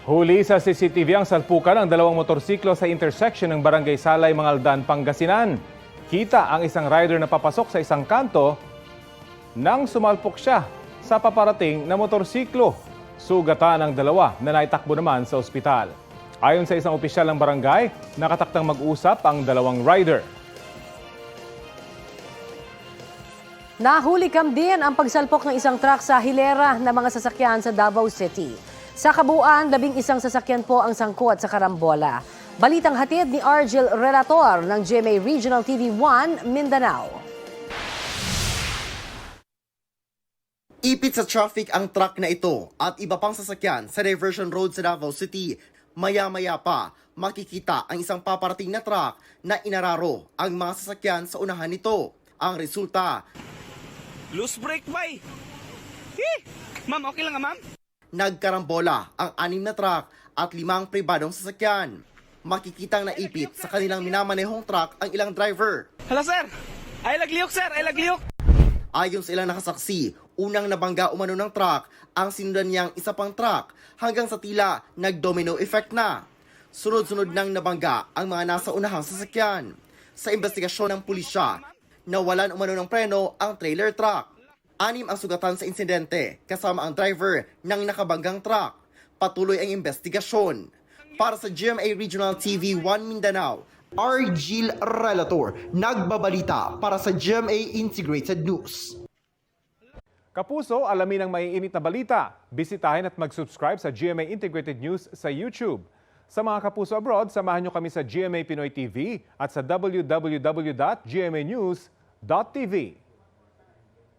Huli sa CCTV ang salpukan ng dalawang motorsiklo sa intersection ng Barangay Salay, Mangaldan, Pangasinan. Kita ang isang rider na papasok sa isang kanto nang sumalpok siya sa paparating na motorsiklo. Sugatan ang dalawa na naitakbo naman sa ospital. Ayon sa isang opisyal ng barangay, nakataktang mag-usap ang dalawang rider. Nahuli din ang pagsalpok ng isang truck sa hilera ng mga sasakyan sa Davao City. Sa kabuuan, 11 sasakyan po ang sangkot sa karambola. Balitang hatid ni Argel Relator ng GMA Regional TV 1, Mindanao. Ipit sa traffic ang truck na ito at iba pang sasakyan sa Diversion Road sa Davao City. Maya-maya pa, makikita ang isang paparating na truck na inararo ang mga sasakyan sa unahan nito. Ang resulta, loose brake ba eh? Ma'am, okay lang ma'am? nagkarambola ang 6 na truck at 5 pribadong sasakyan. Makikitang naipit sa kanilang minamanehong truck ang ilang driver. Hala sir! Ay lagliyok sir! Ay lagliyok! Ayon sa ilang nakasaksi, unang nabangga umano ng truck ang sinundan niyang isa pang truck hanggang sa tila nag-domino effect na. Sunod-sunod nang nabangga ang mga nasa unahang sasakyan. Sa investigasyon ng pulisya, nawalan umano ng preno ang trailer truck. 6 ang sugatan sa insidente kasama ang driver ng nakabanggang truck. Patuloy ang investigasyon. Para sa GMA Regional TV 1 Mindanao, Argel Relator, nagbabalita para sa GMA Integrated News. Kapuso, alamin ang maiinit na balita. Bisitahin at mag-subscribe sa GMA Integrated News sa YouTube. Sa mga kapuso abroad, samahan nyo kami sa GMA Pinoy TV at sa www.gmanews.tv.